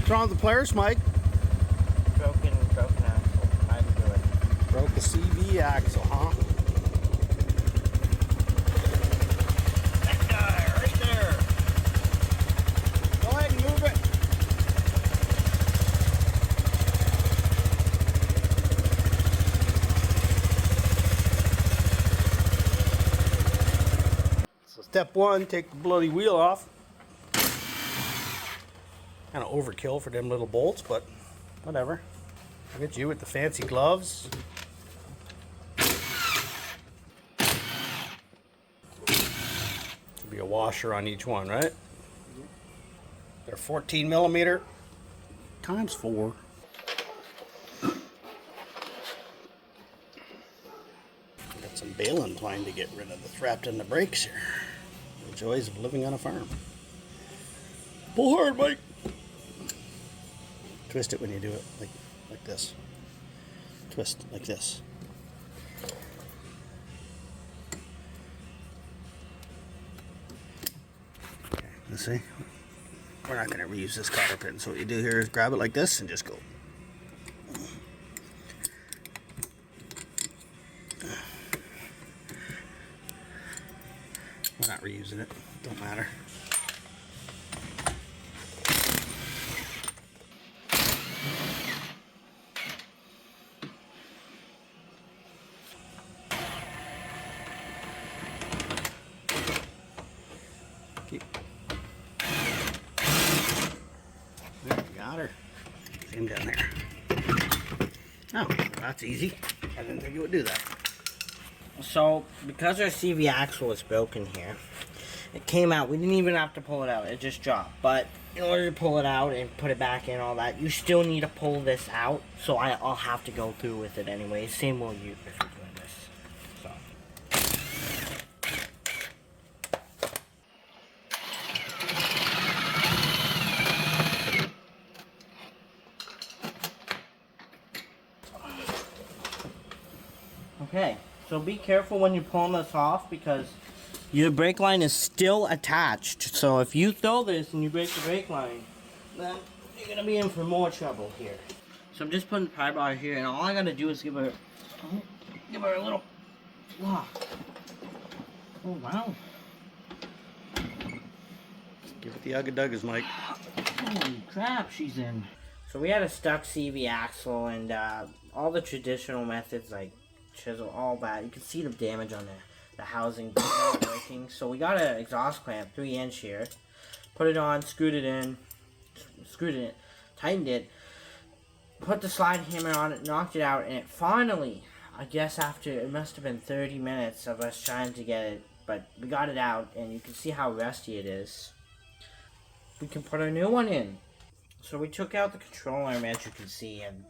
What's wrong with the Polaris, Mike? Broken axle. How do you do it? Broke the CV axle, huh? That guy right there. Go ahead and move it. So step one, take the bloody wheel off. Kind of overkill for them little bolts, but whatever. Look at you with the fancy gloves. Should be a washer on each one, right? They're 14 millimeter times 4. Got some baling twine to get rid of the trapped in the brakes here. The joys of living on a farm. Pull hard, Mike. Twist it when you do it, like this. Twist like this. Okay, let's see. We're not going to reuse this cotter pin, so what you do here is grab it like this and just go. We're not reusing it, don't matter. There, you got her. Same down there. Oh, that's easy. I didn't think it would do that. So, because our CV axle was broken here, it came out. We didn't even have to pull it out. It just dropped. But in order to pull it out and put it back in, all that, you still need to pull this out. So I'll have to go through with it anyway. Same will you if you're doing this. So. Okay, so be careful when you're pulling this off because your brake line is still attached. So if you throw this and you break the brake line, then you're gonna be in for more trouble here. So I'm just putting the pry bar here, and all I gotta do is give her a little lock. Oh wow! Give it the ugga-duggas, Mike. Holy crap, she's in. So we had a stuck CV axle, and all the traditional methods like chisel, all that. You can see the damage on the housing not working. So we got an exhaust clamp, 3-inch here. Put it on, screwed it in, tightened it, put the slide hammer on it, knocked it out, and it finally, I guess after, it must have been 30 minutes of us trying to get it, but we got it out, and you can see how rusty it is. We can put a new one in. So we took out the control arm, as you can see, and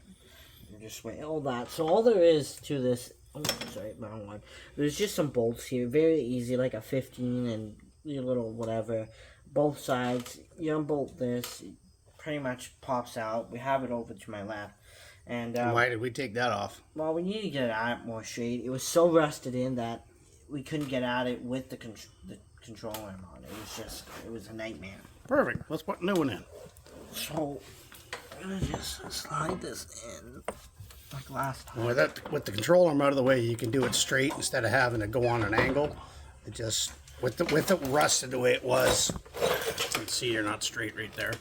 just went all that. So all there is to this, oh sorry, wrong one. There's just some bolts here, very easy, like a 15 and your little whatever. Both sides, you unbolt this, it pretty much pops out. We have it over to my left. And why did we take that off? well, we need to get it out more straight. It was so rusted in that we couldn't get at it with the control arm on. It was a nightmare. Perfect. Let's put a new one in. So I'm gonna just slide this in like last time. With the control arm out of the way, you can do it straight instead of having to go on an angle. It just with it rusted the way it was. You can see you're not straight right there.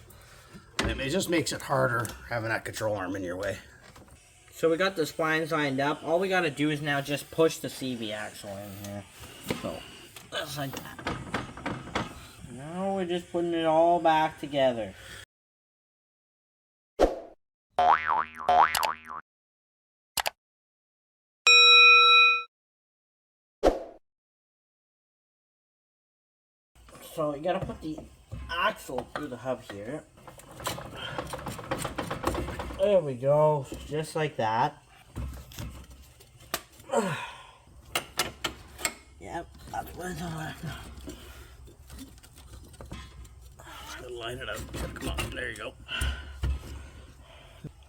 And it just makes it harder having that control arm in your way. So we got the splines lined up. All we gotta do is now just push the CV axle in here. So that's like that. Now we're just putting it all back together. So you gotta put the axle through the hub here. There we go, just like that. Yep, that's what it's on. Just gotta line it up. Come on, there you go.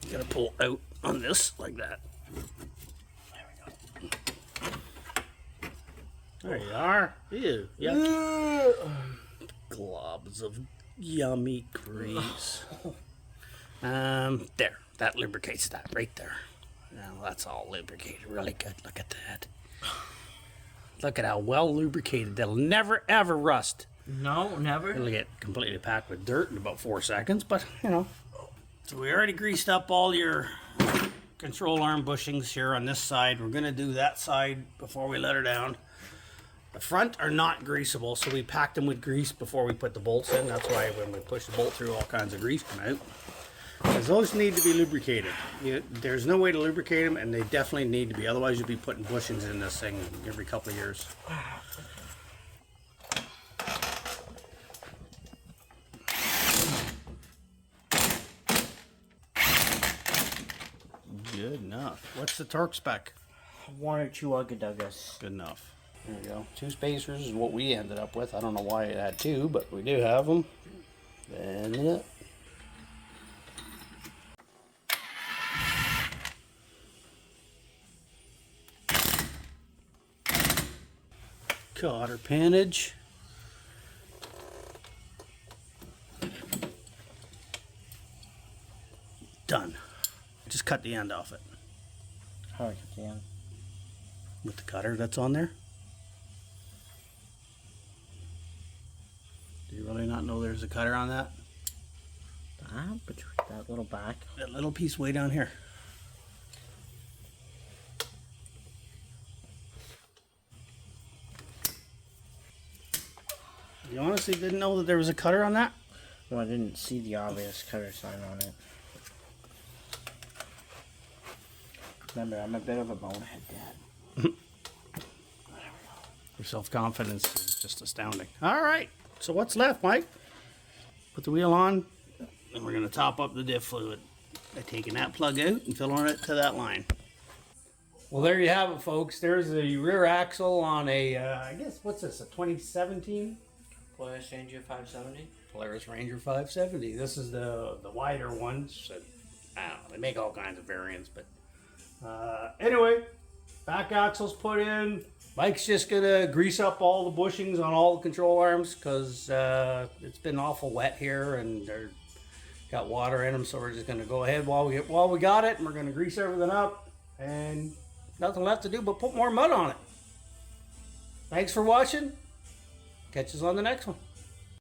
You gotta pull out on this like that. There we go. There you are. Ew, yucky. Globs of yummy grease. There, that lubricates that right there. Now that's all lubricated, really good. Look at that. Look at how well lubricated. They'll never ever rust. No, never. It'll get completely packed with dirt in about 4 seconds, but you know. So we already greased up all your control arm bushings here on this side. We're gonna do that side before we let her down. The front are not greasable, so we packed them with grease before we put the bolts in. That's why when we push the bolt through, all kinds of grease come out. Because those need to be lubricated. There's no way to lubricate them, and they definitely need to be. Otherwise, you'll be putting bushings in this thing every couple of years. Good enough. What's the torque spec? 1 or 2 ugga-duggas. Good enough. There we go. 2 spacers is what we ended up with. I don't know why it had 2, but we do have them. Bend it up. Cotter pinnage. Done. Just cut the end off it. How do I cut the end? With the cutter that's on there. Do you really not know there's a cutter on that? Between that little back. That little piece way down here. You honestly didn't know that there was a cutter on that? Well, I didn't see the obvious cutter sign on it. Remember, I'm a bit of a bonehead, Dad. Your self-confidence is just astounding. All right, so what's left, Mike? Put the wheel on, and we're gonna top up the diff fluid by taking that plug out and filling it to that line. Well, there you have it, folks. There's the rear axle on a, I guess, what's this, a 2017? Polaris Ranger 570. Polaris Ranger 570. This is the wider ones. I don't know, they make all kinds of variants, but anyway, back axle's put in. Mike's just gonna grease up all the bushings on all the control arms because it's been awful wet here and they're got water in them, so we're just gonna go ahead while we got it, and we're gonna grease everything up, and nothing left to do but put more mud on it. Thanks for watching. Catch us on the next one.